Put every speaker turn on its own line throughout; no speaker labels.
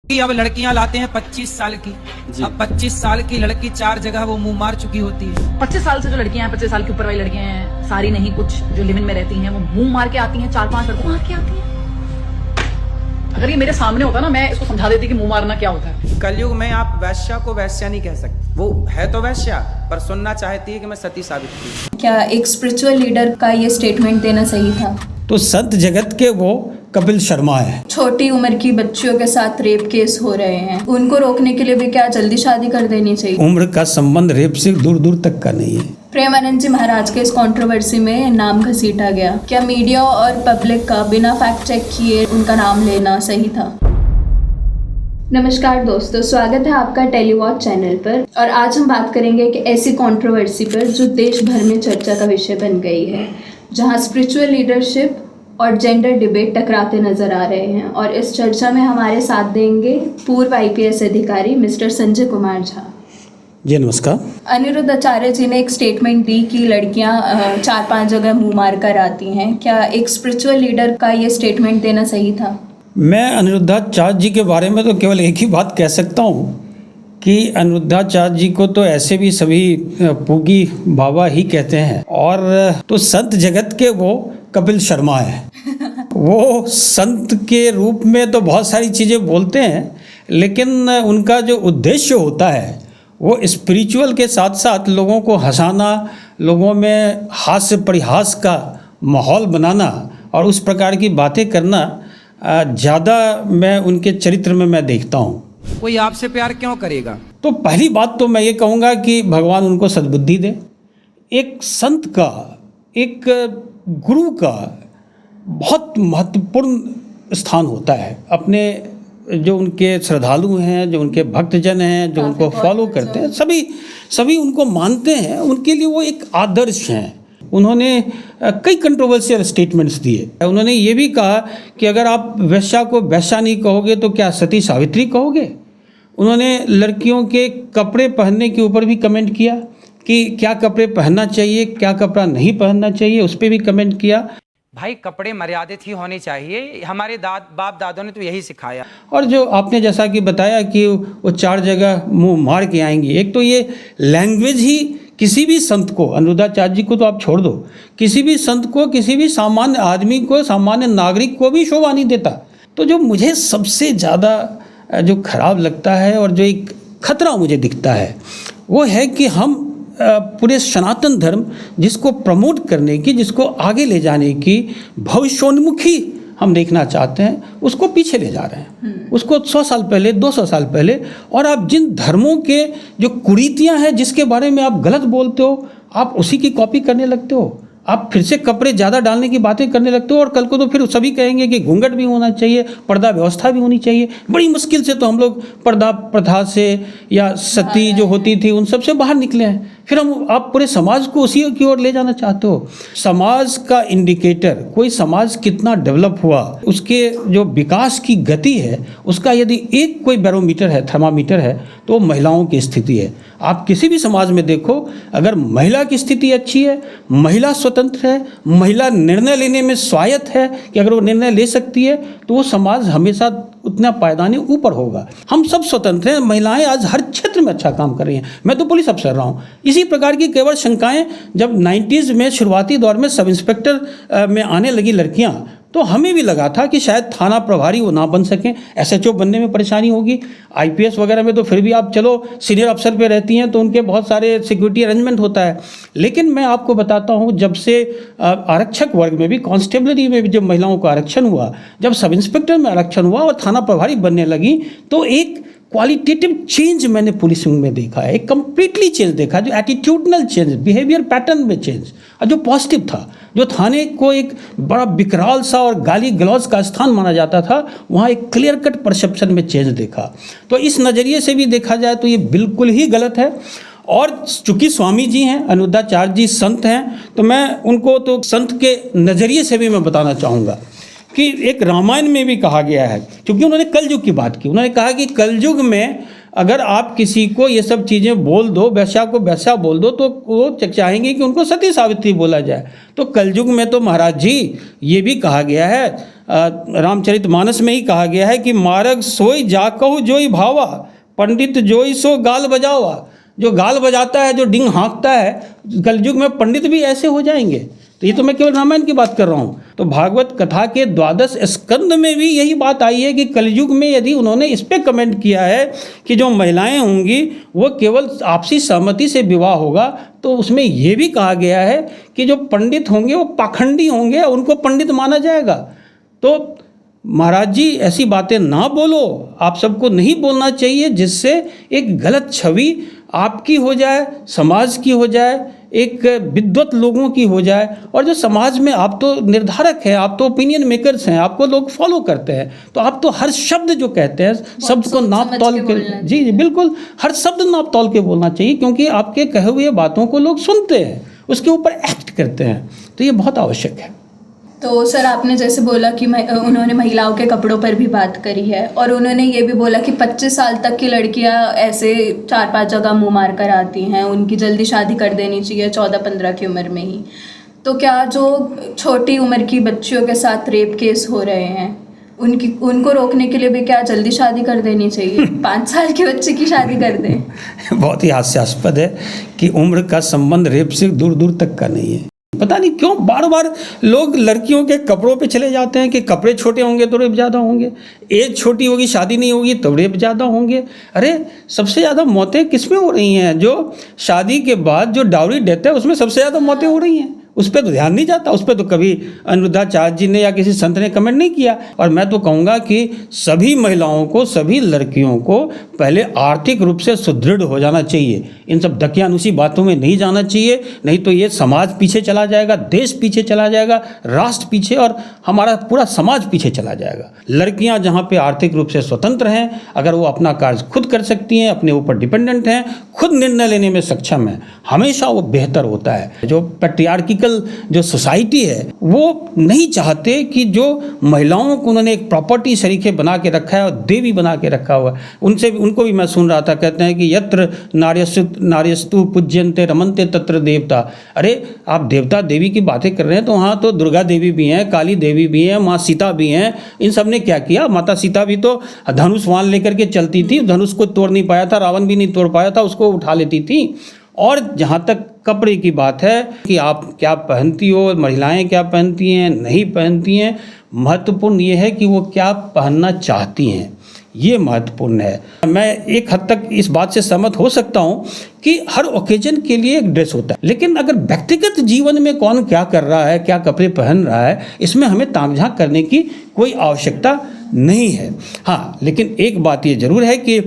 अब लड़कियां लाते हैं 25 साल की। अब 25 साल की लड़की 4 जगह वो मुंह मार चुकी होती है।
25 साल से जो लड़कियां हैं, 25 साल के ऊपर वाली लड़कियां हैं, सारी नहीं, कुछ जो लिव इन में रहती हैं वो मुंह मार के आती हैं, 4-5 लड़कों मार के आती हैं। अगर ये मेरे सामने होता ना, मैं इसको समझा देती कि मुंह मारना क्या होता है।
कलयुग में आप वैश्या को वैश्या नहीं कह सकते, वो है तो वैश्या पर सुनना चाहती है कि मैं सती साबित की।
क्या एक स्पिरिचुअल लीडर का ये स्टेटमेंट देना सही था?
तो संत जगत के वो कपिल शर्मा है।
छोटी उम्र की बच्चियों के साथ रेप केस हो रहे हैं, उनको रोकने के लिए भी क्या जल्दी शादी कर देनी चाहिए?
उम्र का संबंध रेप से दूर दूर तक का नहीं है।
प्रेमानंद जी महाराज के इस कंट्रोवर्सी में नाम घसीटा गया, क्या मीडिया और पब्लिक का बिना फैक्ट चेक किए उनका नाम लेना सही था? नमस्कार दोस्तों, स्वागत है आपका टेलीवॉच चैनल पर। और आज हम बात करेंगे एक ऐसी कंट्रोवर्सी पर जो देश भर में चर्चा का विषय बन गई है, जहां स्पिरिचुअल लीडरशिप और जेंडर डिबेट टकराते नजर आ रहे हैं। और इस चर्चा में हमारे साथ देंगे पूर्व IPS अधिकारी मिस्टर संजय कुमार झा।
जी नमस्कार।
अनिरुद्ध आचार्य जी ने एक स्टेटमेंट दी कि लड़कियां 4-5 जगह मुंह मार कर आती हैं। क्या एक स्पिरिचुअल लीडर का ये स्टेटमेंट देना सही था?
मैं अनिरुद्धाचार्य जी के बारे में तो केवल एक ही बात कह सकता हूँ कि अनिरुद्धाचार्य जी को तो ऐसे भी सभी पूगी बाबा ही कहते हैं, और तो संत जगत के वो कपिल शर्मा है। वो संत के रूप में तो बहुत सारी चीज़ें बोलते हैं, लेकिन उनका जो उद्देश्य होता है वो स्पिरिचुअल के साथ साथ लोगों को हंसाना, लोगों में हास्य परिहास का माहौल बनाना और उस प्रकार की बातें करना ज़्यादा मैं उनके चरित्र में मैं देखता हूँ।
कोई आपसे प्यार क्यों करेगा?
तो पहली बात तो मैं ये कहूँगा कि भगवान उनको सद्बुद्धि दे। एक संत का, एक गुरु का बहुत महत्वपूर्ण स्थान होता है। अपने जो उनके श्रद्धालु हैं, जो उनके भक्तजन हैं, जो उनको फॉलो करते हैं, सभी उनको मानते हैं। उनके लिए वो एक आदर्श हैं। उन्होंने कई कंट्रोवर्शियल स्टेटमेंट्स दिए। उन्होंने ये भी कहा कि अगर आप वैश्या को वैश्या नहीं कहोगे तो क्या सती सावित्री कहोगे। उन्होंने लड़कियों के कपड़े पहनने के ऊपर भी कमेंट किया कि क्या कपड़े पहनना चाहिए, क्या कपड़ा नहीं पहनना चाहिए, उस पर भी कमेंट किया।
भाई कपड़े मर्यादित ही होने चाहिए, हमारे बाप दादों ने तो यही सिखाया।
और जो आपने जैसा कि बताया कि वो 4 जगह मुंह मार के आएंगी, एक तो ये लैंग्वेज ही किसी भी संत को, अनिरुद्धाचार्य जी को तो आप छोड़ दो, किसी भी संत को, किसी भी सामान्य आदमी को, सामान्य नागरिक को भी शोभा नहीं देता। तो जो मुझे सबसे ज़्यादा जो खराब लगता है और जो एक खतरा मुझे दिखता है वो है कि हम पूरे सनातन धर्म जिसको प्रमोट करने की, जिसको आगे ले जाने की भविष्योन्मुखी हम देखना चाहते हैं, उसको पीछे ले जा रहे हैं। उसको 100 साल पहले, 200 साल पहले, और आप जिन धर्मों के जो कुरीतियां हैं, जिसके बारे में आप गलत बोलते हो, आप उसी की कॉपी करने लगते हो। आप फिर से कपड़े ज़्यादा डालने की बातें करने लगते हो, और कल को तो फिर सभी कहेंगे कि घूंघट भी होना चाहिए, पर्दा व्यवस्था भी होनी चाहिए। बड़ी मुश्किल से तो हम लोग पर्दा प्रथा से या सती जो होती थी उन सब से बाहर निकले हैं। फिर आप पूरे समाज को उसी की ओर ले जाना चाहते हो। समाज का इंडिकेटर, कोई समाज कितना डेवलप हुआ, उसके जो विकास की गति है, उसका यदि एक कोई बैरोमीटर है, थर्मामीटर है, तो महिलाओं की स्थिति है। आप किसी भी समाज में देखो, अगर महिला की स्थिति अच्छी है, महिला स्वतंत्र है, महिला निर्णय लेने में स्वायत्त है कि अगर वो निर्णय ले सकती है, तो वो समाज हमेशा उतना पायदानी ऊपर होगा। हम सब स्वतंत्र हैं, महिलाएं आज हर क्षेत्र में अच्छा काम कर रही हैं। मैं तो पुलिस अफसर रहा हूँ। इसी प्रकार की केवल शंकाएं जब 90s में शुरुआती दौर में सब इंस्पेक्टर में आने लगी लड़कियां, तो हमें भी लगा था कि शायद थाना प्रभारी वो ना बन सकें, SHO बनने में परेशानी होगी। IPS वगैरह में तो फिर भी आप चलो सीनियर अफसर पे रहती हैं तो उनके बहुत सारे सिक्योरिटी अरेंजमेंट होता है। लेकिन मैं आपको बताता हूँ, जब से आरक्षक वर्ग में भी, कांस्टेबलरी में भी जब महिलाओं का आरक्षण हुआ, जब सब इंस्पेक्टर में आरक्षण हुआ और थाना प्रभारी बनने लगी, तो एक क्वालिटेटिव चेंज मैंने पुलिसिंग में देखा है। एक कंप्लीटली चेंज देखा, जो एटीट्यूडनल चेंज, बिहेवियर पैटर्न में चेंज, और जो पॉजिटिव था। जो थाने को एक बड़ा विकराल सा और गाली गलौज का स्थान माना जाता था, वहाँ एक क्लियर कट परसेप्शन में चेंज देखा। तो इस नज़रिए से भी देखा जाए तो ये बिल्कुल ही गलत है। और चूँकि स्वामी जी हैं, अनिरुद्धाचार्य जी संत हैं, तो मैं उनको तो संत के नज़रिए से भी मैं बताना चाहूँगा कि एक रामायण में भी कहा गया है, क्योंकि उन्होंने कलयुग की बात की। उन्होंने कहा कि कलयुग में अगर आप किसी को ये सब चीज़ें बोल दो, वैश्या को वैश्या बोल दो, तो वो चाहेंगे कि उनको सती सावित्री बोला जाए। तो कलयुग में तो महाराज जी ये भी कहा गया है, रामचरितमानस में ही कहा गया है कि मार्ग सोई जा कहु जोई भावा, पंडित जोई सो गाल बजावा। जो गाल बजाता है, जो डिंग हाँकता है, कलयुग में पंडित भी ऐसे हो जाएंगे। तो ये तो मैं केवल रामायण की बात कर रहा हूँ। तो भागवत कथा के 12 स्कंद में भी यही बात आई है कि कलयुग में यदि उन्होंने इस पे कमेंट किया है कि जो महिलाएं होंगी वो केवल आपसी सहमति से विवाह होगा, तो उसमें ये भी कहा गया है कि जो पंडित होंगे वो पाखंडी होंगे, उनको पंडित माना जाएगा। तो महाराज जी ऐसी बातें ना बोलो, आप सबको नहीं बोलना चाहिए, जिससे एक गलत छवि आपकी हो जाए, समाज की हो जाए, एक विद्वत लोगों की हो जाए। और जो समाज में आप तो निर्धारक हैं, आप तो ओपिनियन मेकर्स हैं, आपको लोग फॉलो करते हैं, तो आप तो हर शब्द जो कहते हैं शब्द को नाप तौल के, जी जी बिल्कुल, हर शब्द नाप तौल के बोलना चाहिए, क्योंकि आपके कहे हुए बातों को लोग सुनते हैं, उसके ऊपर एक्ट करते हैं। तो ये बहुत आवश्यक है।
तो सर आपने जैसे बोला कि उन्होंने महिलाओं के कपड़ों पर भी बात करी है, और उन्होंने ये भी बोला कि 25 साल तक की लड़कियां ऐसे 4-5 जगह मुंह मार कर आती हैं, उनकी जल्दी शादी कर देनी चाहिए 14-15 की उम्र में ही। तो क्या जो छोटी उम्र की बच्चियों के साथ रेप केस हो रहे हैं उनको रोकने के लिए भी क्या जल्दी शादी कर देनी चाहिए? 5 साल के बच्चे की शादी कर दें?
बहुत ही हास्यास्पद है कि उम्र का संबंध रेप से दूर दूर तक का नहीं है। पता नहीं क्यों बार बार लोग लड़कियों के कपड़ों पे चले जाते हैं कि कपड़े छोटे होंगे तो रेप ज़्यादा होंगे, एज छोटी होगी, शादी नहीं होगी तो रेप ज़्यादा होंगे। अरे सबसे ज़्यादा मौतें किस में हो रही हैं? जो शादी के बाद जो डाउरी देते हैं उसमें सबसे ज़्यादा मौतें हो रही हैं। उस पर तो ध्यान नहीं जाता, उस पर तो कभी अनिरुद्धाचार्य जी ने या किसी संत ने कमेंट नहीं किया। और मैं तो कहूँगा कि सभी महिलाओं को, सभी लड़कियों को पहले आर्थिक रूप से सुदृढ़ हो जाना चाहिए, इन सब दकियानुसी बातों में नहीं जाना चाहिए, नहीं तो ये समाज पीछे चला जाएगा, देश पीछे चला जाएगा, राष्ट्र पीछे, और हमारा पूरा समाज पीछे चला जाएगा। लड़कियां जहां पे आर्थिक रूप से स्वतंत्र हैं, अगर वो अपना कार्य खुद कर सकती हैं, अपने ऊपर डिपेंडेंट हैं, खुद निर्णय लेने में सक्षम हैं, हमेशा वो बेहतर होता है। जो पैट्रियार्किकल जो सोसाइटी है वो नहीं चाहते कि जो महिलाओं को उन्होंने एक प्रॉपर्टी शरीके बना के रखा है और देवी बना के रखा हुआ है, उनको भी मैं सुन रहा था, कहते हैं कि यत्र नार्यस्तु पूज्यन्ते रमन्ते तत्र देवता। अरे आप देवता देवी की बातें कर रहे हैं, तो वहाँ तो दुर्गा देवी भी हैं, काली देवी भी हैं, माँ सीता भी हैं। इन सब ने क्या किया? माता सीता भी तो धनुष वाण लेकर के चलती थी, धनुष को तोड़ नहीं पाया था, रावण भी नहीं तोड़ पाया था, उसको उठा लेती थी। और जहाँ तक कपड़े की बात है कि आप क्या पहनती हो, महिलाएं क्या पहनती हैं, नहीं पहनती हैं, महत्वपूर्ण ये है कि वो क्या पहनना चाहती हैं, ये महत्वपूर्ण है। मैं एक हद तक इस बात से सहमत हो सकता हूँ कि हर ओकेजन के लिए एक ड्रेस होता है, लेकिन अगर व्यक्तिगत जीवन में कौन क्या कर रहा है, क्या कपड़े पहन रहा है, इसमें हमें ताक झांक करने की कोई आवश्यकता नहीं है। हाँ, लेकिन एक बात ये जरूर है कि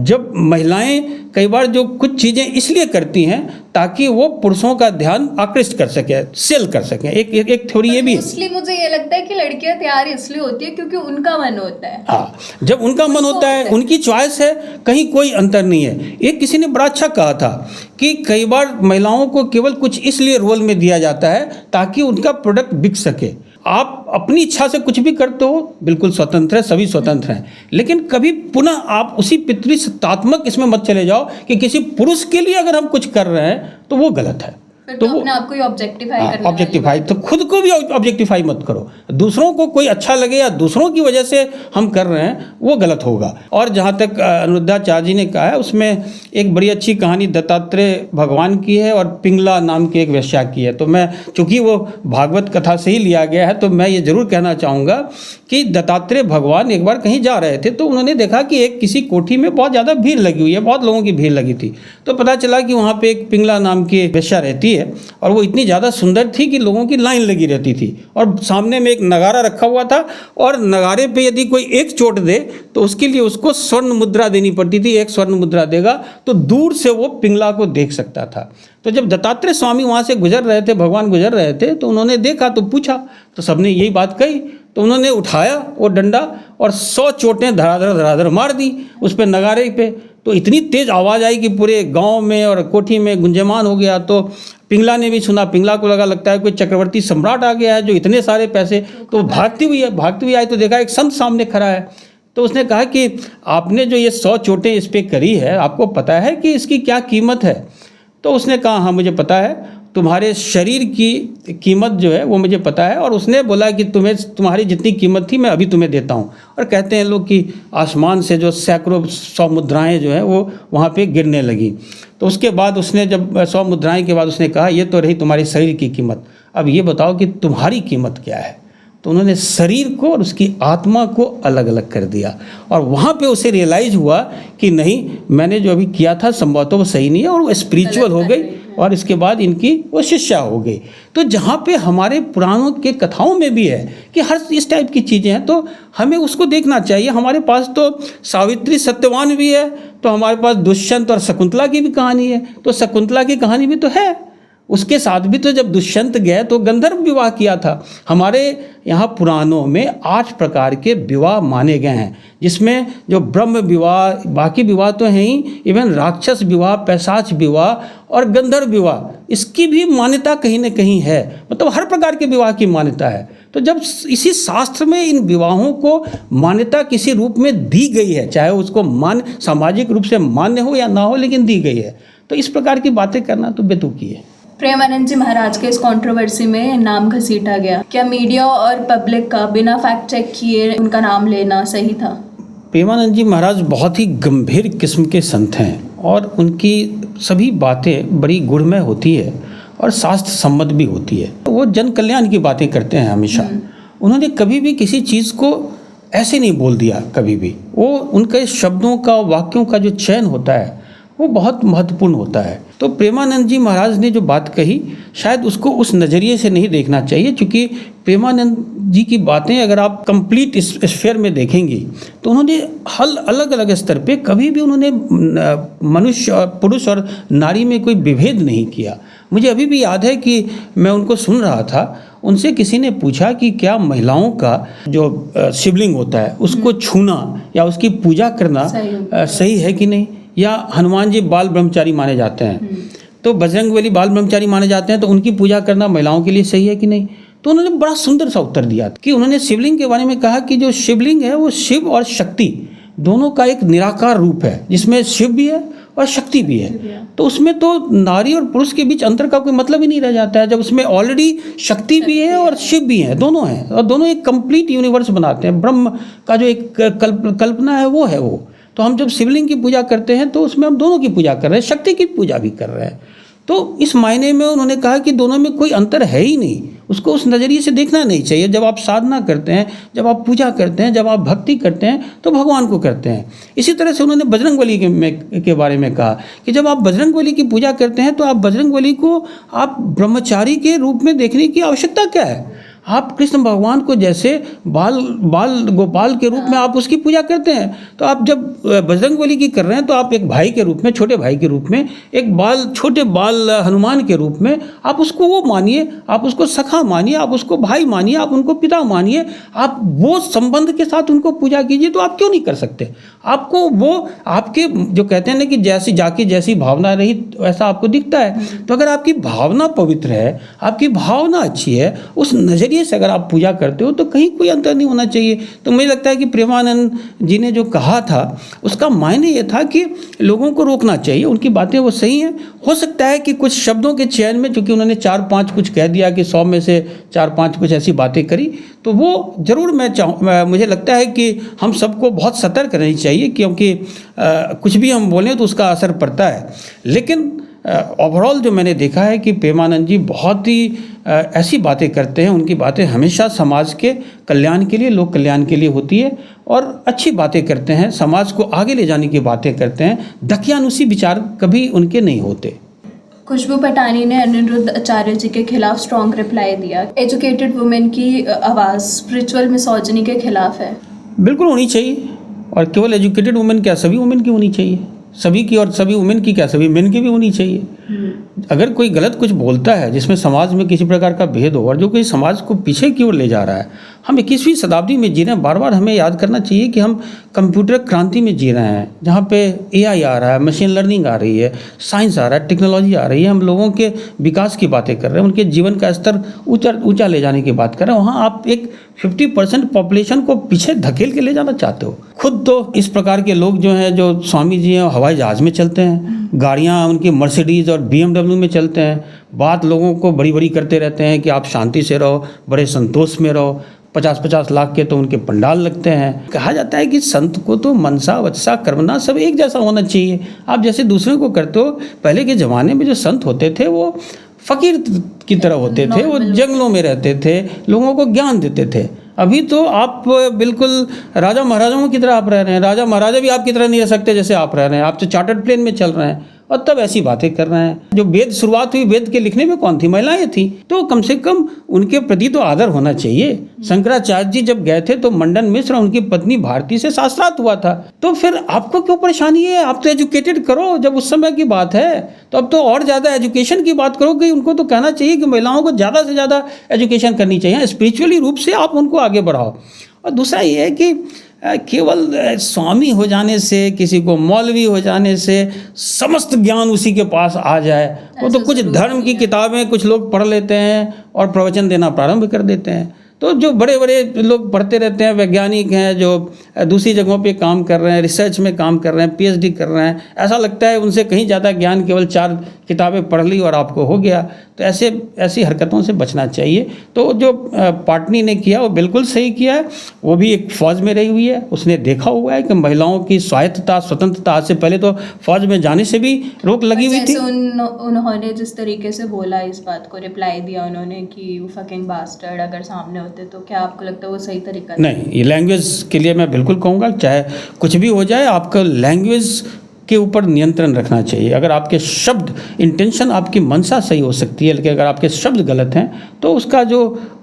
जब महिलाएं कई बार जो कुछ चीज़ें इसलिए करती हैं ताकि वो पुरुषों का ध्यान आकृष्ट कर सके, सेल कर सकें। एक थ्योरी ये भी है।
इसलिए मुझे ये लगता है कि लड़कियां तैयार इसलिए होती है क्योंकि उनका मन होता है।
हाँ, जब उनका मन होता है, उनकी चॉइस है, कहीं कोई अंतर नहीं है। एक किसी ने बड़ा अच्छा कहा था कि कई बार महिलाओं को केवल कुछ इसलिए रोल में दिया जाता है ताकि उनका प्रोडक्ट बिक सके। आप अपनी इच्छा से कुछ भी करते हो, बिल्कुल स्वतंत्र है, सभी स्वतंत्र हैं, लेकिन कभी पुनः आप उसी पितृसत्तात्मक इसमें मत चले जाओ कि किसी पुरुष के लिए अगर हम कुछ कर रहे हैं तो वो गलत है।
तो अपने आप को ही
ऑब्जेक्टिफाई, तो खुद को भी ऑब्जेक्टिफाई मत करो। दूसरों को कोई अच्छा लगे या दूसरों की वजह से हम कर रहे हैं, वो गलत होगा। और जहाँ तक अनिरुद्धाचार्य जी ने कहा है, उसमें एक बड़ी अच्छी कहानी दत्तात्रेय भगवान की है और पिंगला नाम की एक वेश्या की है। तो मैं, चूँकि वो भागवत कथा से ही लिया गया है, तो मैं ये जरूर कहना चाहूँगा कि दत्तात्रेय भगवान एक बार कहीं जा रहे थे, तो उन्होंने देखा कि एक किसी कोठी में बहुत ज़्यादा भीड़ लगी हुई है, बहुत लोगों की भीड़ लगी थी। तो पता चला कि वहाँ पे एक पिंगला नाम की वेश्या रहती है, और वो इतनी ज़्यादा सुंदर थी कि लोगों की लाइन लगी रहती थी, और सामने में एक नगारा रखा हुआ था, और नगारे पे यदि कोई एक चोट दे तो उसके लिए उसको स्वर्ण मुद्रा देनी पड़ती थी। एक स्वर्ण मुद्रा देगा तो दूर से वो पिंगला को देख सकता था। तो जब दत्तात्रेय स्वामी वहाँ से गुजर रहे थे, भगवान गुजर रहे थे, तो उन्होंने देखा, तो पूछा, तो सबने यही बात कही। तो उन्होंने उठाया वो डंडा और 100 चोटें धड़ाधड़ मार दी उस पर, नगारे पे। तो इतनी तेज़ आवाज़ आई कि पूरे गांव में और कोठी में गुंजयमान हो गया। तो पिंगला ने भी सुना, पिंगला को लगता है कोई चक्रवर्ती सम्राट आ गया है जो इतने सारे पैसे, तो भागती हुई आई तो देखा एक संत सामने खड़ा है। तो उसने कहा कि आपने जो ये 100 चोटें इस पर करी है, आपको पता है कि इसकी क्या कीमत है? तो उसने कहा हाँ मुझे पता है, तुम्हारे शरीर की कीमत जो है वो मुझे पता है। और उसने बोला कि तुम्हारी जितनी कीमत थी मैं अभी तुम्हें देता हूँ। और कहते हैं लोग कि आसमान से जो सैकड़ों 100 मुद्राएं जो है वो वहाँ पे गिरने लगी। तो उसके बाद उसने जब 100 मुद्राएं के बाद उसने कहा ये तो रही तुम्हारे शरीर की कीमत, अब ये बताओ कि तुम्हारी कीमत क्या है? तो उन्होंने शरीर को और उसकी आत्मा को अलग अलग कर दिया। और वहाँ पे उसे रियलाइज़ हुआ कि नहीं, मैंने जो अभी किया था संभवतः वो सही नहीं है, और वो स्पिरिचुअल हो गई। और इसके बाद इनकी वो शिष्या हो गई। तो जहाँ पे हमारे पुराणों के कथाओं में भी है कि हर इस टाइप की चीज़ें हैं, तो हमें उसको देखना चाहिए। हमारे पास तो सावित्री सत्यवान भी है, तो हमारे पास दुष्यंत और शकुंतला की भी कहानी है। तो शकुंतला की कहानी भी तो है, उसके साथ भी तो जब दुष्यंत गए तो गंधर्व विवाह किया था। हमारे यहाँ पुराणों में 8 प्रकार के विवाह माने गए हैं, जिसमें जो ब्रह्म विवाह, बाकी विवाह तो हैं ही, इवन राक्षस विवाह, पैशाच विवाह और गंधर्व विवाह, इसकी भी मान्यता कहीं न कहीं है। मतलब हर प्रकार के विवाह की मान्यता है। तो जब इसी शास्त्र में इन विवाहों को मान्यता किसी रूप में दी गई है, चाहे उसको सामाजिक रूप से मान्य हो या ना हो, लेकिन दी गई है, तो इस प्रकार की बातें करना तो बेतुकी है।
प्रेमानंद जी महाराज के इस कंट्रोवर्सी में नाम घसीटा गया, क्या मीडिया और पब्लिक का बिना फैक्ट चेक किए उनका नाम लेना सही था?
प्रेमानंद जी महाराज बहुत ही गंभीर किस्म के संत हैं और उनकी सभी बातें बड़ी गुणमय होती है और शास्त्र सम्मत भी होती है। वो जन कल्याण की बातें करते हैं हमेशा। उन्होंने कभी भी किसी चीज़ को ऐसे नहीं बोल दिया कभी भी। वो उनके शब्दों का, वाक्यों का जो चयन होता है वो बहुत महत्वपूर्ण होता है। तो प्रेमानंद जी महाराज ने जो बात कही, शायद उसको उस नज़रिए से नहीं देखना चाहिए, क्योंकि प्रेमानंद जी की बातें अगर आप कंप्लीट इस स्फीयर में देखेंगी तो उन्होंने अलग अलग स्तर पे कभी भी उन्होंने मनुष्य और पुरुष और नारी में कोई विभेद नहीं किया। मुझे अभी भी याद है कि मैं उनको सुन रहा था, उनसे किसी ने पूछा कि क्या महिलाओं का जो शिवलिंग होता है उसको छूना या उसकी पूजा करना सही है कि नहीं, या हनुमान जी बाल ब्रह्मचारी माने जाते हैं तो बजरंगबली बाल ब्रह्मचारी माने जाते हैं, तो उनकी पूजा करना महिलाओं के लिए सही है कि नहीं। तो उन्होंने बड़ा सुंदर सा उत्तर दिया कि उन्होंने शिवलिंग के बारे में कहा कि जो शिवलिंग है वो शिव और शक्ति दोनों का एक निराकार रूप है, जिसमें शिव भी है और शक्ति भी है। तो उसमें तो नारी और पुरुष के बीच अंतर का कोई मतलब ही नहीं रह जाता है, जब उसमें ऑलरेडी शक्ति भी है और शिव भी है, दोनों हैं, और दोनों एक कंप्लीट यूनिवर्स बनाते हैं। ब्रह्म का जो एक कल्पना है वो है वो। तो हम जब शिवलिंग की पूजा करते हैं तो उसमें हम दोनों की पूजा कर रहे हैं, शक्ति की पूजा भी कर रहे हैं। तो इस मायने में उन्होंने कहा कि दोनों में कोई अंतर है ही नहीं, उसको उस नज़रिए से देखना नहीं चाहिए। जब आप साधना करते हैं, जब आप पूजा करते हैं, जब आप भक्ति करते हैं तो भगवान को करते हैं। इसी तरह से उन्होंने बजरंगबली के बारे में कहा कि जब आप बजरंगबली की पूजा करते हैं तो आप बजरंगबली को आप ब्रह्मचारी के रूप में देखने की आवश्यकता क्या है। आप कृष्ण भगवान को जैसे बाल गोपाल के रूप में आप उसकी पूजा करते हैं, तो आप जब बजरंगबली की कर रहे हैं तो आप एक भाई के रूप में, छोटे भाई के रूप में, एक छोटे बाल हनुमान के रूप में आप उसको वो मानिए, आप उसको सखा मानिए, आप उसको भाई मानिए, आप उनको पिता मानिए, आप वो संबंध के साथ उनको पूजा कीजिए। तो आप क्यों नहीं कर सकते? आपको वो आपके जो कहते हैं ना कि जैसी जाकी जैसी भावना रही वैसा आपको दिखता है। तो अगर आपकी भावना पवित्र है, आपकी भावना अच्छी है, उस नज़रिए से अगर आप पूजा करते हो तो कहीं कोई अंतर नहीं होना चाहिए। तो मुझे लगता है कि प्रेमानंद जी ने जो कहा था उसका मायने ये था कि लोगों को रोकना चाहिए, उनकी बातें वो सही हैं। हो सकता है कि कुछ शब्दों के चयन में, चूँकि उन्होंने 4-5 कुछ कह दिया कि 100 में से 4-5 कुछ ऐसी बातें करी, तो वो ज़रूर मुझे लगता है कि हम सबको बहुत सतर्क रहनी चाहिए, क्योंकि कुछ भी हम बोलें तो उसका असर पड़ता है। लेकिन ओवरऑल जो मैंने देखा है कि प्रेमानंद जी बहुत ही ऐसी बातें करते हैं, उनकी बातें हमेशा समाज के कल्याण के लिए, लोक कल्याण के लिए होती है और अच्छी बातें करते हैं, समाज को आगे ले जाने की बातें करते हैं। दकियानुसी विचार कभी उनके नहीं होते।
खुशबू पटानी ने अनिरुद्ध आचार्य जी के खिलाफ स्ट्रॉन्ग रिप्लाई दिया। एजुकेटेड वुमेन की आवाज़ स्पिरिचुअल मिसोजिनी के खिलाफ है।
बिल्कुल होनी चाहिए, और केवल एजुकेटेड वुमेन क्या, सभी वुमेन की होनी चाहिए, सभी की, और सभी वुमेन की क्या, सभी मेन की भी होनी चाहिए। अगर कोई गलत कुछ बोलता है जिसमें समाज में किसी प्रकार का भेद हो और जो कोई समाज को पीछे की ओर ले जा रहा है, हम 21वीं शताब्दी में जी रहे हैं। बार बार हमें याद करना चाहिए कि हम कंप्यूटर क्रांति में जी रहे हैं, जहाँ पे AI आ रहा है, मशीन लर्निंग आ रही है, साइंस आ रहा है, टेक्नोलॉजी आ रही है। हम लोगों के विकास की बातें कर रहे हैं, उनके जीवन का स्तर ऊंचा ले जाने की बात कर रहे हैं। वहाँ आप एक 50% पॉपुलेशन को पीछे धकेल के ले जाना चाहते हो। खुद तो इस प्रकार के लोग जो हैं, जो स्वामी जी हैं, हवाई जहाज़ में चलते हैं, गाड़ियाँ उनकी मर्सिडीज़ और BMW में चलते हैं। बात लोगों को बड़ी बड़ी करते रहते हैं कि आप शांति से रहो, बड़े संतोष में रहो। 50-50 लाख के तो उनके पंडाल लगते हैं। कहा जाता है कि संत को तो मनसा वचसा कर्मना सब एक जैसा होना चाहिए। आप जैसे दूसरों को करते हो। पहले के ज़माने में जो संत होते थे वो फ़कीर की तरह होते थे, वो जंगलों में रहते थे, लोगों को ज्ञान देते थे। अभी तो आप बिल्कुल राजा महाराजाओं की तरह आप रह रहे हैं। राजा महाराजा भी आपकी तरह नहीं रह सकते जैसे आप रह रहे हैं। आप तो चार्टर्ड प्लेन में चल रहे हैं और तब ऐसी बातें कर रहे हैं। जो वेद शुरुआत हुई, वेद के लिखने में कौन थी? महिलाएं थी। तो कम से कम उनके प्रति तो आदर होना चाहिए। शंकराचार्य जी जब गए थे तो मंडन मिश्र और उनकी पत्नी भारती से शास्त्रार्थ हुआ था। तो फिर आपको क्यों परेशानी है? आप तो एजुकेटेड करो। जब उस समय की बात है तो अब तो और ज़्यादा एजुकेशन की बात करो कि उनको तो कहना चाहिए कि महिलाओं को ज़्यादा से ज़्यादा एजुकेशन करनी चाहिए। स्पिरिचुअली रूप से आप उनको आगे बढ़ाओ। और दूसरा ये है कि केवल स्वामी हो जाने से, किसी को मौलवी हो जाने से समस्त ज्ञान उसी के पास आ जाए, वो तो कुछ धर्म की किताबें कुछ लोग पढ़ लेते हैं और प्रवचन देना प्रारंभ कर देते हैं। तो जो बड़े बड़े लोग पढ़ते रहते हैं, वैज्ञानिक हैं जो दूसरी जगहों पे काम कर रहे हैं, रिसर्च में काम कर रहे हैं, PhD कर रहे हैं, ऐसा लगता है उनसे कहीं ज़्यादा ज्ञान, केवल 4 किताबें पढ़ ली और आपको हो गया। तो ऐसी हरकतों से बचना चाहिए। तो जो पाटनी ने किया वो बिल्कुल सही किया है। वो भी एक फ़ौज में रही हुई है, उसने देखा हुआ है कि महिलाओं की स्वायत्तता, स्वतंत्रता, आज से पहले तो फ़ौज में जाने से भी रोक लगी हुई थी।
उन्होंने जिस तरीके से बोला, इस बात को रिप्लाई दिया उन्होंने कि यू फकिंग बास्टर्ड, अगर सामने होते तो क्या आपको लगता है वो सही तरीका
नहीं? ये लैंग्वेज के लिए मैं बिल्कुल कहूँगा, चाहे कुछ भी हो जाए, आपका लैंग्वेज के ऊपर नियंत्रण रखना चाहिए। अगर आपके शब्द, इंटेंशन, आपकी मनसा सही हो सकती है, लेकिन अगर आपके शब्द गलत हैं तो उसका जो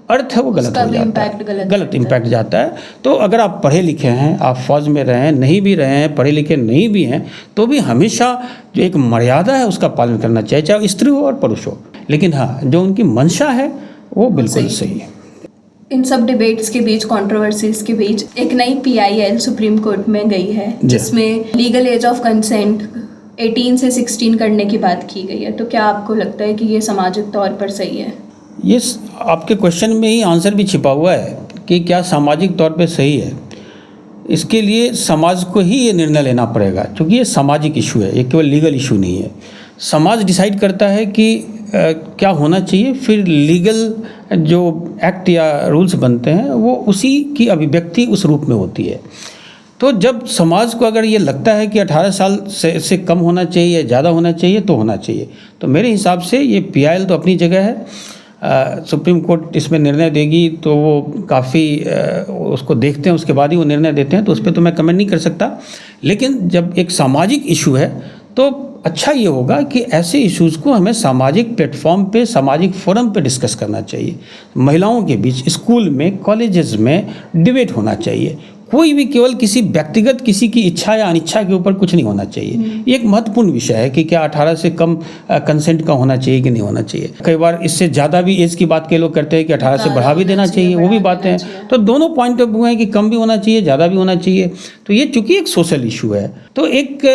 अर्थ है वो गलत हो जाता है, गलत इम्पैक्ट जाता है। तो अगर आप पढ़े लिखे हैं, आप फौज में रहे हैं, नहीं भी रहे हैं, पढ़े लिखे नहीं भी हैं, तो भी हमेशा जो एक मर्यादा है उसका पालन करना चाहिए, चाहे स्त्री हो और पुरुष हो। लेकिन हाँ, जो उनकी मंशा है वो बिल्कुल सही है।
इन सब डिबेट्स के बीच, कंट्रोवर्सीज के बीच, एक नई PIL सुप्रीम कोर्ट में गई है जिसमें लीगल एज ऑफ कंसेंट 18 से 16 करने की बात की गई है। तो क्या आपको लगता है कि ये सामाजिक तौर पर सही है?
ये आपके क्वेश्चन में ही आंसर भी छिपा हुआ है कि क्या सामाजिक तौर पे सही है। इसके लिए समाज को ही ये निर्णय लेना पड़ेगा, क्योंकि ये सामाजिक इशू है, ये केवल लीगल इशू नहीं है। समाज डिसाइड करता है कि क्या होना चाहिए, फिर लीगल जो एक्ट या रूल्स बनते हैं वो उसी की अभिव्यक्ति उस रूप में होती है। तो जब समाज को अगर ये लगता है कि 18 साल से कम होना चाहिए, ज़्यादा होना चाहिए, तो होना चाहिए। तो मेरे हिसाब से ये PIL तो अपनी जगह है। सुप्रीम कोर्ट इसमें निर्णय देगी तो वो काफ़ी उसको देखते हैं, उसके बाद ही वो निर्णय देते हैं, तो उस पर तो मैं कमेंट नहीं कर सकता। लेकिन जब एक सामाजिक इशू है तो अच्छा ये होगा कि ऐसे इश्यूज़ को हमें सामाजिक प्लेटफॉर्म पे, सामाजिक फोरम पे डिस्कस करना चाहिए। महिलाओं के बीच, स्कूल में, कॉलेजेस में डिबेट होना चाहिए। कोई भी केवल किसी व्यक्तिगत किसी की इच्छा या अनिच्छा के ऊपर कुछ नहीं होना चाहिए। ये एक महत्वपूर्ण विषय है कि क्या 18 से कम कंसेंट का होना चाहिए कि नहीं होना चाहिए। कई बार इससे ज़्यादा भी एज की बात के लोग करते हैं कि 18 से बढ़ा भी देना चाहिए, वो भी बातें हैं। तो दोनों पॉइंट ऑफ व्यू हैं कि कम भी होना चाहिए, ज़्यादा भी होना चाहिए। तो ये चूँकि एक सोशल इशू है, तो एक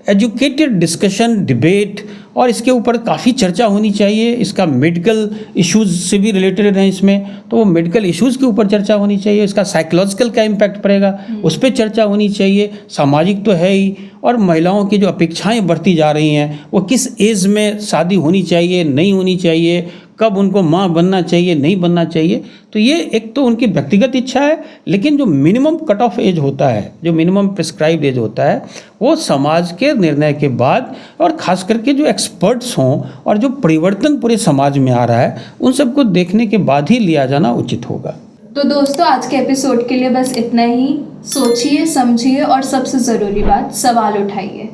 एजुकेटेड डिस्कशन, डिबेट, और इसके ऊपर काफ़ी चर्चा होनी चाहिए। इसका मेडिकल इश्यूज़ से भी रिलेटेड है इसमें, तो वो मेडिकल इश्यूज़ के ऊपर चर्चा होनी चाहिए। इसका साइकोलॉजिकल क्या इम्पैक्ट पड़ेगा उस पर चर्चा होनी चाहिए। सामाजिक तो है ही, और महिलाओं की जो अपेक्षाएं बढ़ती जा रही हैं, वो किस एज में शादी होनी चाहिए, नहीं होनी चाहिए, कब उनको माँ बनना चाहिए, नहीं बनना चाहिए, तो ये एक तो उनकी व्यक्तिगत इच्छा है। लेकिन जो मिनिमम कट ऑफ एज होता है, जो मिनिमम प्रिस्क्राइब्ड एज होता है, वो समाज के निर्णय के बाद, और ख़ास करके जो एक्सपर्ट्स हों और जो परिवर्तन पूरे समाज में आ रहा है, उन सबको देखने के बाद ही लिया जाना उचित होगा।
तो दोस्तों, आज के एपिसोड के लिए बस इतना ही। सोचिए, समझिए और सबसे ज़रूरी बात, सवाल उठाइए।